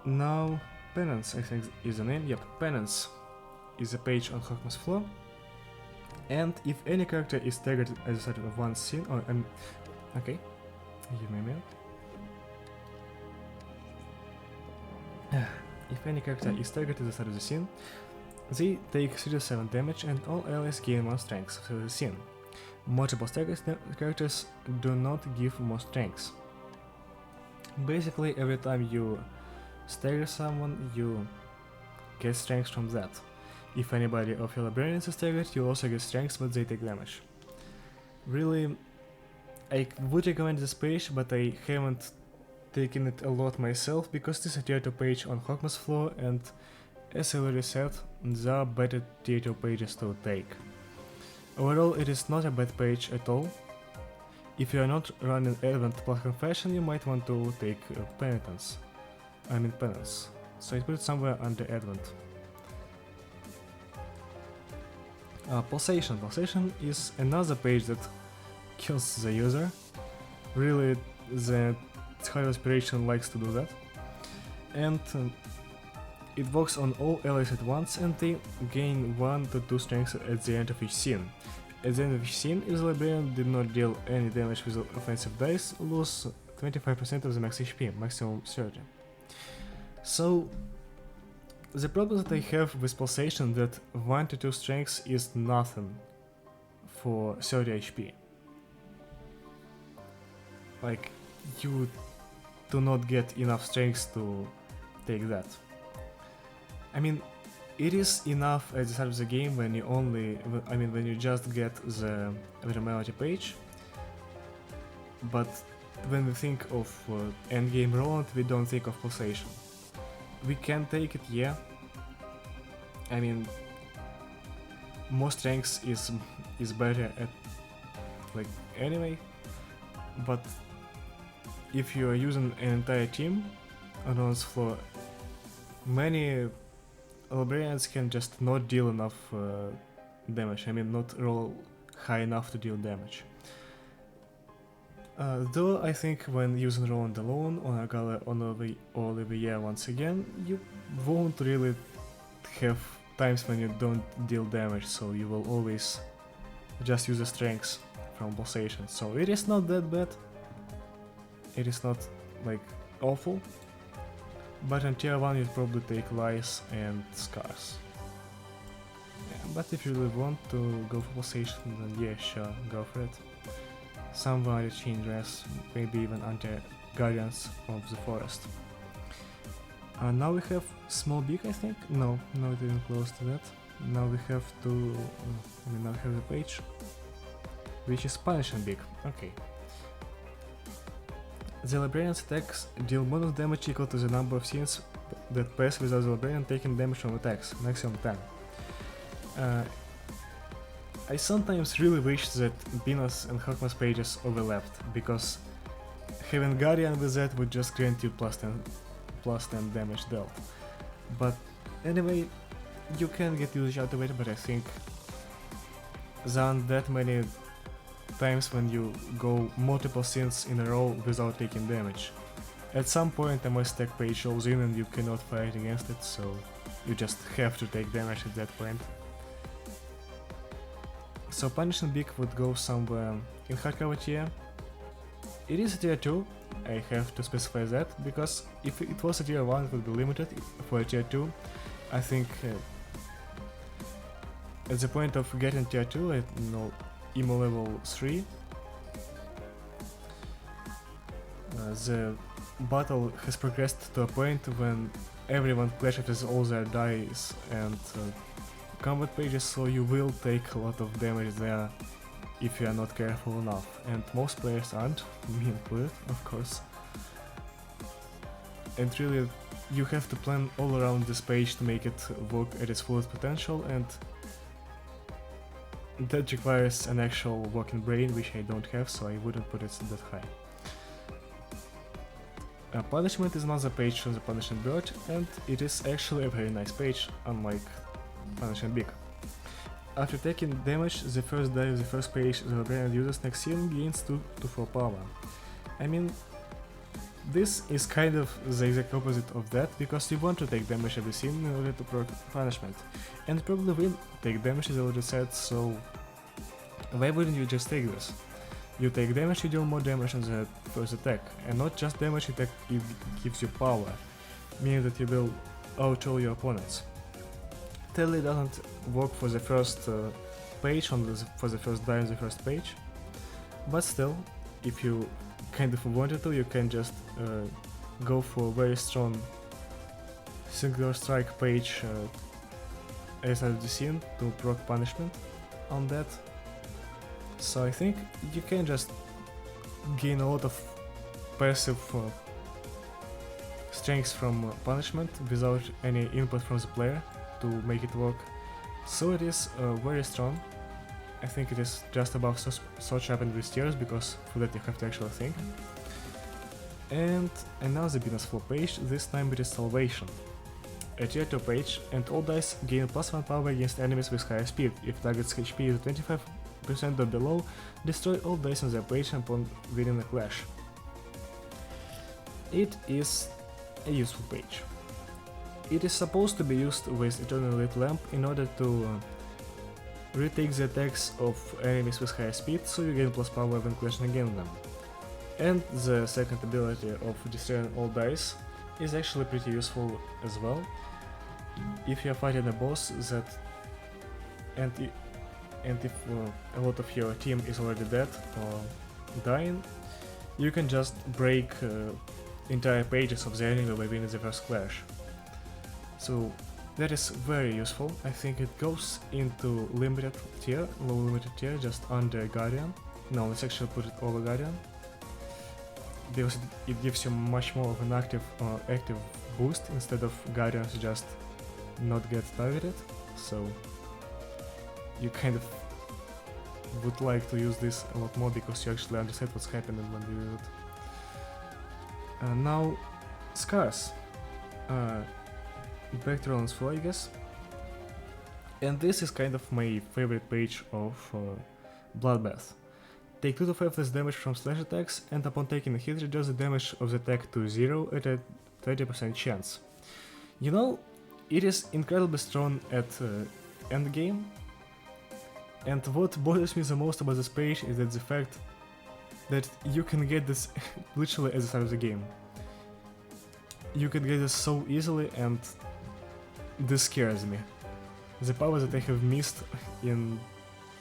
Now Penance, I think is the name. Yep, Penance is a page on Hogma's floor, and if any character is staggered at the start of one scene, or okay, give me a minute. If any character is staggered at the start of the scene, they take 37 damage and all allies gain 1 strength through the scene. Multiple staggered characters do not give more strengths. Basically, every time you stagger someone, you get strength from that. If anybody of your librarians is staggered, you also get strengths, but they take damage. Really, I would recommend this page, but I haven't taken it a lot myself, because this is a tier 2 page on Hogma's floor, and as I already said, there are better tier 2 pages to take. Overall, it is not a bad page at all. If you are not running Advent plus Confession, you might want to take Penance. So I put it somewhere under Advent. Pulsation. Pulsation is another page that kills the user. Really, the High Aspiration likes to do that. And it works on all allies at once, and they gain 1 to 2 strength at the end of each scene. At the end of each scene, if the librarian did not deal any damage with offensive dice, lose 25% of the max HP, maximum 30. So the problem that I have with Pulsation that 1 to 2 strength is nothing for 30 HP. Like, you do not get enough strength to take that. I mean, it is enough at the start of the game when you when you just get the Abnormality page, but when we think of endgame Roland, we don't think of pulsation. We can take it, yeah. I mean, more strength is better at like anyway, but if you are using an entire team on Roland's floor, many librarians can just not deal enough damage. I mean, not roll high enough to deal damage. Though I think when using Roland alone on Argala or Olivier once again, you won't really have times when you don't deal damage, so you will always just use the strengths from pulsation. So it is not that bad. It is not like awful. But on tier 1 you'd probably take Lies and Scars. Yeah, but if you really want to go for pulsation, then yeah, sure, go for it. Some variety chain dress, maybe even anti-guardians of the forest. Now we have small beak, I think? No, not even close to that. Now we have to... now we have the page, which is punishing beak. Okay. The librarian's attacks deal bonus damage equal to the number of scenes that pass without the librarian taking damage from attacks, maximum 10. I sometimes really wish that Bina's and Hawkman's pages overlapped, because having Guardian with that would just grant you plus 10 damage dealt. But anyway, you can get usage out of it, but I think there aren't that many times when you go multiple scenes in a row without taking damage. At some point a must stack page rolls in and you cannot fight against it, so you just have to take damage at that point. So Punishing Beak would go somewhere in hardcover tier. It is a tier 2, I have to specify that, because if it was a tier 1 it would be limited. For a tier 2, I think at the point of getting tier 2 at emo level 3, the battle has progressed to a point when everyone clashes with all their dice and combat pages, so you will take a lot of damage there if you are not careful enough, and most players aren't, me included, of course. And really, you have to plan all around this page to make it work at its fullest potential, and that requires an actual working brain, which I don't have, so I wouldn't put it that high. Punishment is another page from the Punishing Bird, and it is actually a very nice page, unlike Punishing Beak. After taking damage, the first die of the first page the librarian uses next scene gains 2 to 4 power. I mean, this is kind of the exact opposite of that, because you want to take damage every scene in order to proc punishment, and probably will take damage as I already said, so why wouldn't you just take this? You take damage, you deal more damage on the first attack, and not just damage, it gives you power, meaning that you will outroll your opponents. Totally doesn't work for the first page, for the first die on the first page, but still, if you kind of wanted to, you can just go for a very strong singular strike page as of the scene to proc punishment on that. So I think you can just gain a lot of passive strength from punishment without any input from the player to make it work. So it is very strong. I think it is just above Sword Sharpened with Tears, because for that you have to actually think. And another Venus floor page, this time it is Salvation. A tier 2 page, and all dice gain plus 1 power against enemies with higher speed. If target's HP is 25% or below, destroy all dice on their page upon winning a clash. It is a useful page. It is supposed to be used with Eternal Lit Lamp in order to retake the attacks of enemies with higher speed, so you gain plus power when clashing against them. And the second ability of destroying all dice is actually pretty useful as well. If you are fighting a boss and if a lot of your team is already dead or dying, you can just break entire pages of the enemy by winning the first clash. So That is very useful. I think it goes into limited tier, low limited tier, just under Guardian. No, let's actually put it over Guardian, because it gives you much more of an active boost instead of Guardians just not get targeted. So you kind of would like to use this a lot more because you actually understand what's happening when you use it. Now, Scars. Back to Roland's Floor, I guess. And this is kind of my favorite page of Bloodbath. Take 2 to 5 less damage from slash attacks, and upon taking a hit, reduce the damage of the attack to 0 at a 30% chance. You know, it is incredibly strong at endgame, and what bothers me the most about this page is that the fact that you can get this literally at the start of the game. You can get this so easily, and this scares me. The power that I have missed in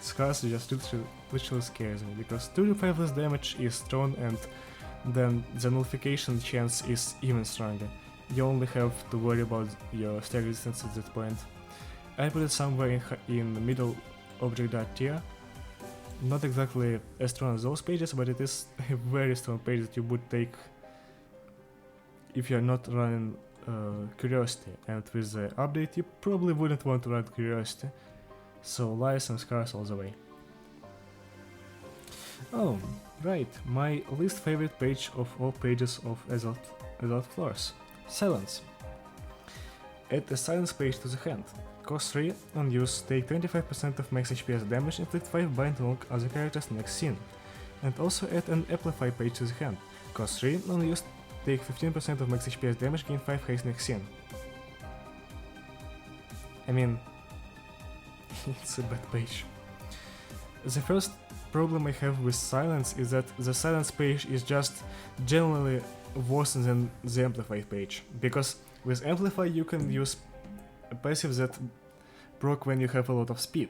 Scars just literally scares me, because 2 to 5 less damage is strong, and then the nullification chance is even stronger. You only have to worry about your stack resistance at that point. I put it somewhere in the middle object dart tier. Not exactly as strong as those pages, but it is a very strong page that you would take if you're not running Curiosity, and with the update you probably wouldn't want to run Curiosity, so Lies and Scars all the way. Oh, right, my least favorite page of all pages of Adult Floors. Silence. Add a silence page to the hand. Cost 3, on use, take 25% of max HP as damage, inflict 5 bind on other characters next scene. And also add an amplify page to the hand. Cost 3, on use, take 15% of max HP as damage, gain 5 haste next scene. I mean, it's a bad page. The first problem I have with silence is that the silence page is just generally worse than the amplify page, because with amplify you can use a passive that proc when you have a lot of speed,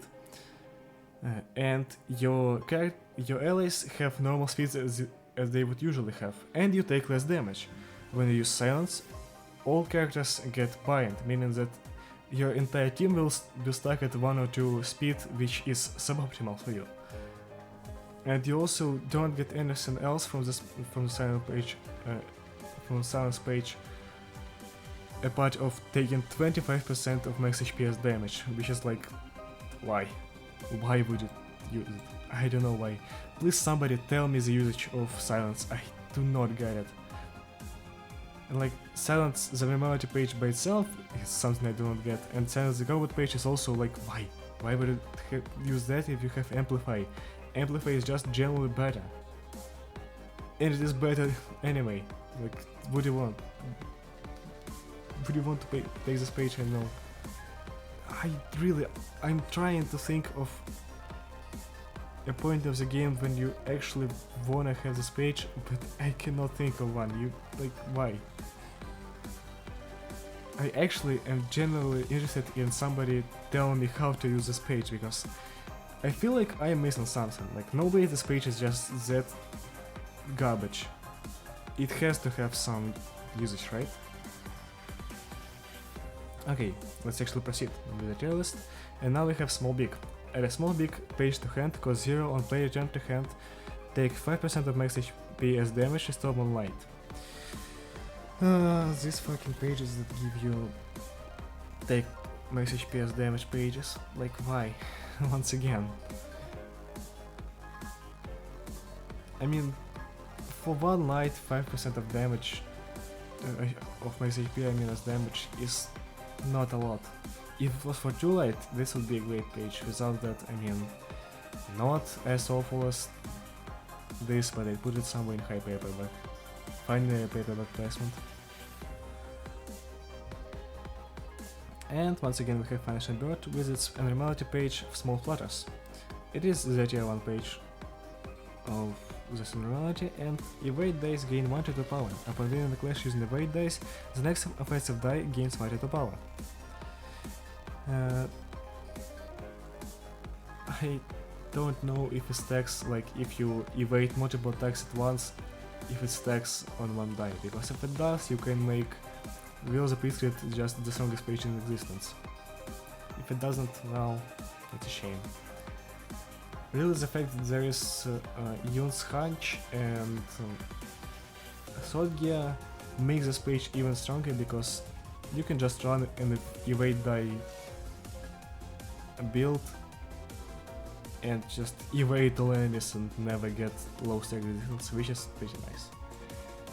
and your allies have normal speeds as they would usually have, and you take less damage. When you use silence, all characters get bind, meaning that your entire team will be stuck at 1 or 2 speed, which is suboptimal for you. And you also don't get anything else from the silence page, apart of taking 25% of max HP as damage, which is like, why? Why would you use it? I don't know why. Please somebody tell me the usage of silence, I do not get it. And like, silence the Abnormality page by itself is something I do not get, and silence the combat page is also like, why? Why would it use that if you have Amplify? Amplify is just generally better. And it is better anyway. Like, what do you want? Would you want to take this page? I know. I'm trying to think of a point of the game when you actually wanna have this page, but I cannot think of one. Why? I actually am genuinely interested in somebody telling me how to use this page, because I feel like I am missing something. Like, no way this page is just that garbage. It has to have some usage, right? Okay, let's actually proceed with the tier list. And now we have Small Big. Add a Small Big page to hand, cost 0 on player turn to hand, take 5% of max HP as damage, restore on light. These fucking pages that give you take max HP as damage pages. Like, why? Once again. I mean, for one light, 5% of damage of max HP, I mean as damage, is not a lot. If it was for 2 light, this would be a great page. Without that, I mean, not as awful as this, but I put it somewhere in high paperback. Finally a paperback placement. And once again we have Vanishing Bird with its Abnormality page of Small Flutters. It is the tier 1 page of this Abnormality, and evade dice gain 1 to 2 power. Upon winning the clash using evade dice, the next offensive die gains 1 to 2 power. I don't know if it stacks, like if you evade multiple attacks at once, if it stacks on one die, because if it does, you can make will the priest crit just the strongest page in existence? If it doesn't, well, it's a shame. Really, the fact that there is Yun's Hunch and Sword Gear makes this page even stronger, because you can just run an evade die build and just evade all enemies and never get low stack resistance, which is pretty nice.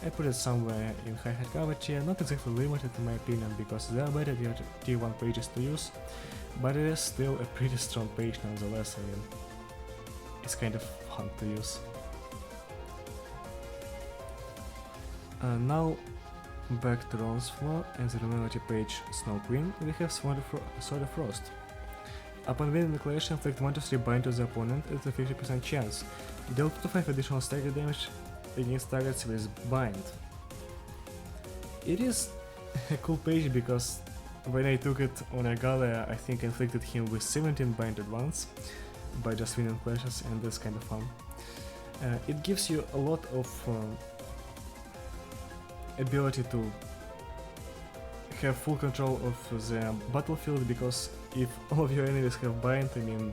I put it somewhere in high hardcover tier, not exactly limited in my opinion, because there are better tier 1 pages to use, but it is still a pretty strong page nonetheless. I mean, it's kind of fun to use. Now back to Ron's Floor and the Abnormality page Snow Queen, we have Sword of Frost. Upon winning the collection, inflict 1-3 bind to the opponent at a 50% chance. Deal 2-5 additional stagger damage against targets with bind. It is a cool page, because when I took it on Argalia, I think I inflicted him with 17 bind at once by just winning clashes, and that's kind of fun. It gives you a lot of ability to have full control of the battlefield, because if all of your enemies have bind, I mean,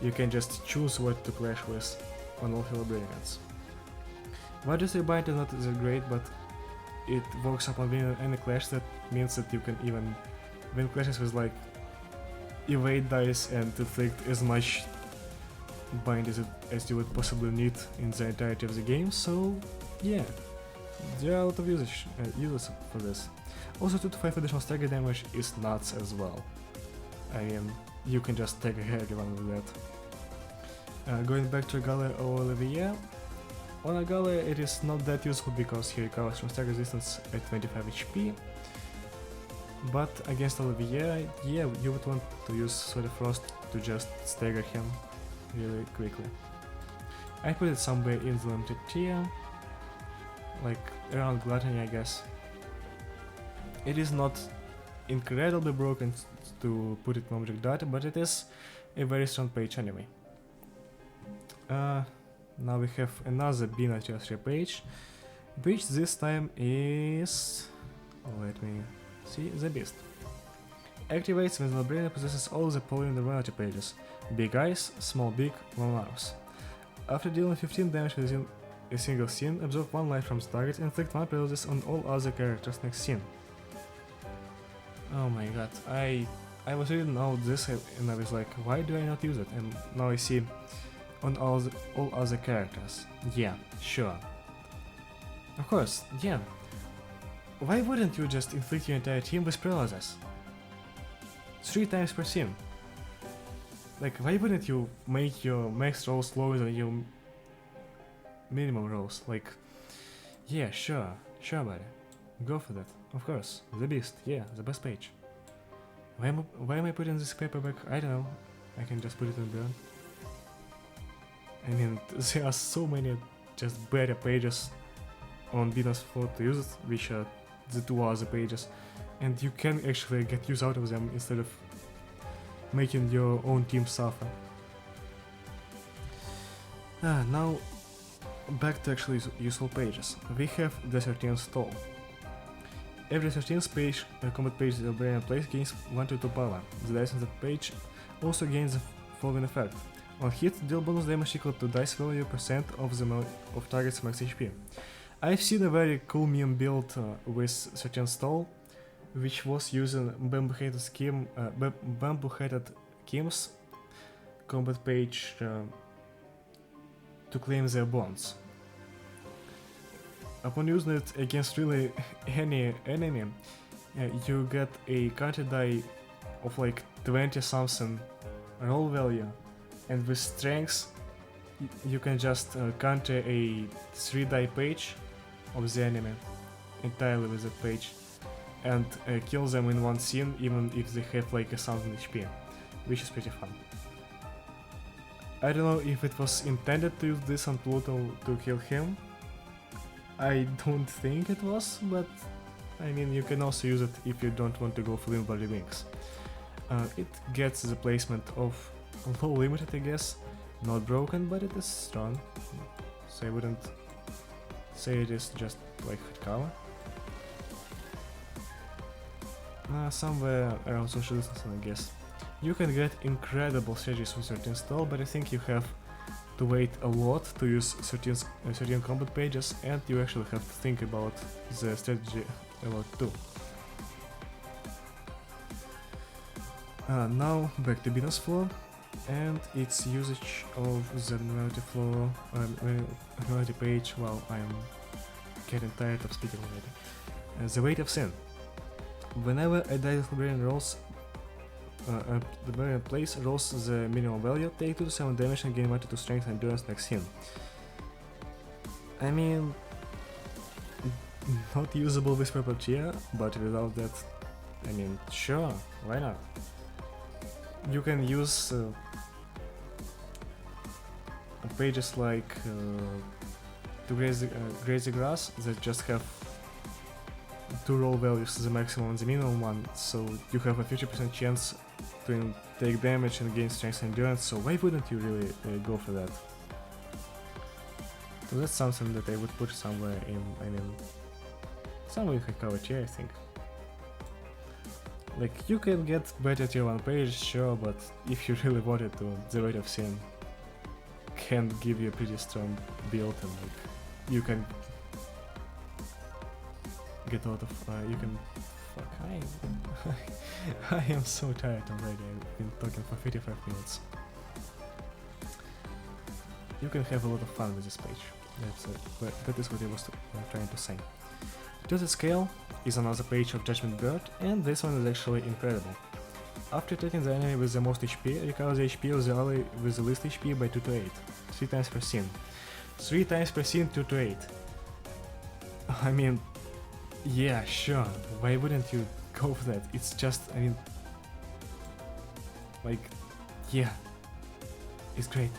you can just choose what to clash with on all Hellbringer. 1-3 bind is not that great, but it works upon winning any clash. That means that you can even win clashes with like evade dice and inflict as much bind as you would possibly need in the entirety of the game. So yeah, there are a lot of uses for this. Also 2-5 additional stagger damage is nuts as well. I mean, you can just stagger everyone with that. Going back to Argalia or Olivier, on Argalia it is not that useful because he recovers from stagger resistance at 25 HP, but against Olivier, yeah, you would want to use Sword of Frost to just stagger him really quickly. I put it somewhere in the limited tier, like around Gluttony, I guess. It is not incredibly broken to put it in object data, but it is a very strong page anyway. Now we have another Bina tier 3 page, which this time is... let me see, the Beast. Activates when the brain possesses all the following Abnormality pages: Big Eyes, Small Big, Long Arms. After dealing 15 damage within a single scene, absorb 1 life from the target and inflict 1 paralysis on all other characters next scene. Oh my god, I was reading all this and I was like, why do I not use it? And now I see on all other characters. Yeah, sure. Of course, yeah. Why wouldn't you just inflict your entire team with paralysis? 3 times per scene. Like, why wouldn't you make your max rolls lower than your minimum rolls? Like, yeah, sure, buddy. Go for that, of course. The Beast, yeah, the best page. Why am I putting this paperback? I don't know. I can just put it in burn. I mean, there are so many just better pages on Bina's floor to use it, which are the 2 other pages, and you can actually get use out of them instead of making your own team suffer. Now, back to actually useful pages. We have the 13th Stall. Every 13th page, combat page the brain place gains 1-2 power. The dice on that page also gains the following effect. On hit, deal bonus damage equal to dice value % of target's max HP. I've seen a very cool meme build with 13th Stall, which was using bamboo-headed Kim's combat page to claim their bonds. Upon using it against really any enemy, you get a counter die of like 20 something roll value, and with strength you can just counter a 3 die page of the enemy entirely with that page and kill them in one scene even if they have like 1000 HP, which is pretty fun. I don't know if it was intended to use this on Pluto to kill him. I don't think it was, but I mean, you can also use it if you don't want to go for Bloody Wings. It gets the placement of low limited, I guess, not broken, but it is strong, so I wouldn't say it is just like hardcover. somewhere around social distancing, I guess. You can get incredible strategies with certain stall, but I think you have to wait a lot to use certain combat pages, and you actually have to think about the strategy a lot too. Now back to business flow and its usage of the abnormality flow, abnormality page. Well, I'm getting tired of speaking already. The weight of sin. Whenever a dice librarian rolls, the librarian plays rolls the minimum value, take 2 to 7 damage and gain 1 to 2 strength and endurance next scene. I mean, not usable with purple tier, but without that, I mean, sure, why not? You can use pages like to graze the grass that just have 2 roll values, the maximum and the minimum one, so you have a 50% chance to take damage and gain strength and endurance, so why wouldn't you really go for that? So that's something that I would put somewhere in, I mean, somewhere in high tier, I think. Like, you can get better tier 1 page, sure, but if you really wanted to, the Weight of Sin can give you a pretty strong build, and like, you can get out of, you can, fuck, I am so tired already, I've been talking for 55 minutes. You can have a lot of fun with this page, that is what I was trying to say. Tilted Scale is another page of Judgement Bird, and this one is actually incredible. After attacking the enemy with the most HP, recover the HP of the ally with the least HP by 2 to 8, 3 times per scene. 3 times per scene, 2 to 8. I mean, yeah, sure, why wouldn't you go for that? It's just, I mean, like, yeah, it's great.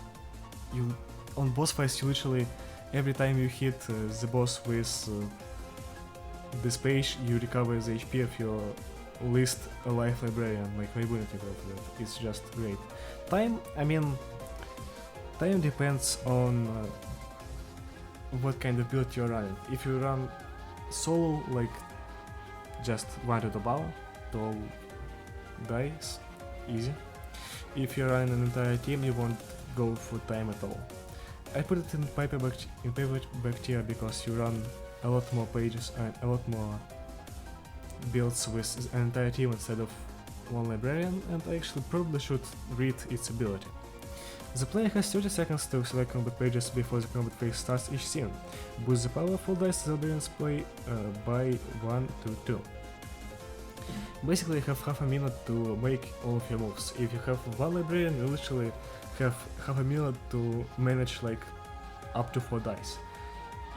You, on boss fights, you literally, every time you hit the boss with this page, you recover the HP of your least alive librarian. Like, why wouldn't you go for that? It's just great. Time, I mean, time depends on what kind of build you're running. If you run solo, like just one to the bow, to all dice, easy. If you're running an entire team, you won't go for time at all. I put it in paperback tier because you run a lot more pages and a lot more builds with an entire team instead of one librarian, and I actually probably should read its ability. The player has 30 seconds to select combat pages before the combat phase starts each scene. Boost the power of all dice the librarians play by 1 to 2. Basically, you have half a minute to make all of your moves. If you have one librarian, you literally have half a minute to manage like up to 4 dice.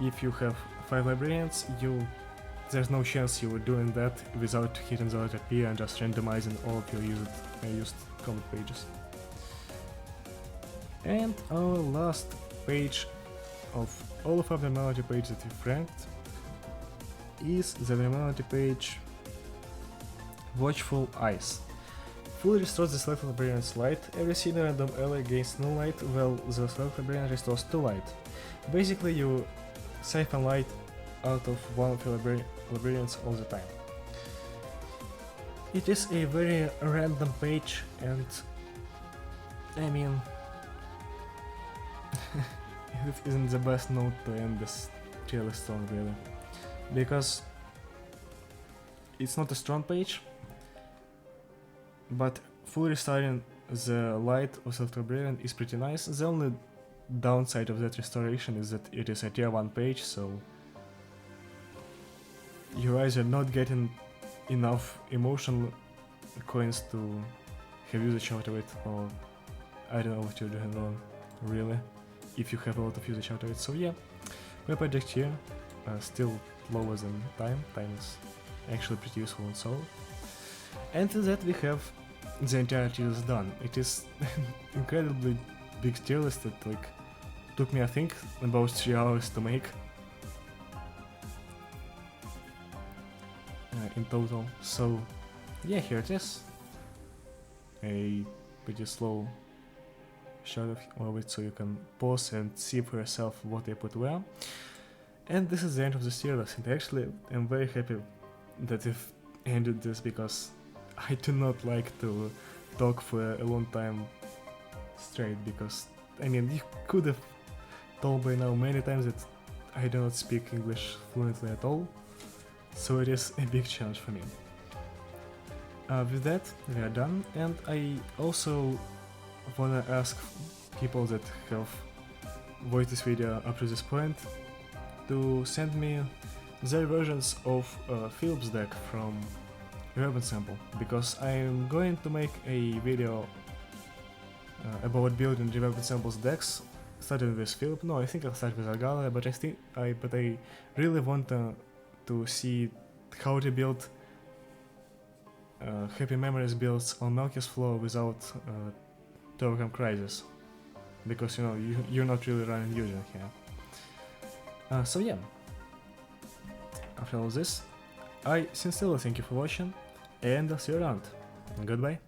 If you have 5 librarians, there's no chance you were doing that without hitting the letter P and just randomizing all of your used combat pages. And our last page of all of Abnormality pages that we've ranked is the Abnormality page Watchful Eyes. Fully restores the selected librarian's light. Every single random ally gains no light, while the selected librarian restores 2 light. Basically, you siphon light out of one of your librarians all the time. It is a very random page, and I mean, it isn't the best note to end this tier list on, really, because it's not a strong page, but fully restoring the light of Select Librarian is pretty nice. The only downside of that restoration is that it is a tier 1 page, so you're either not getting enough emotional coins to have usage out of it, or I don't know what you're doing wrong, really, if you have a lot of usage out of it. So yeah, my project here, still lower than time. Time is actually pretty useful in solo. And to that we have the entire tier list done. It is incredibly big tier list that like took me, I think, about 3 hours to make in total. So yeah, here it is. A pretty slow shot of it so you can pause and see for yourself what I put where. And this is the end of the tier list, and actually I'm very happy that ended this because I do not like to talk for a long time straight, because I mean, you could have told by now many times that I do not speak English fluently at all, so it is a big challenge for me. With that, we are done, and I also wanna ask people that have watched this video up to this point to send me their versions of Philip's deck from Weapon Sample, because I'm going to make a video about building the Weapon Sample's decks, starting with Philip. No, I think I'll start with Argala, but I really want to see how to build Happy Memories builds on Melky's Flow without to overcome Crisis, because you know you're not really running Fusion here. So yeah, after all this, I sincerely thank you for watching, and I'll see you around. Goodbye.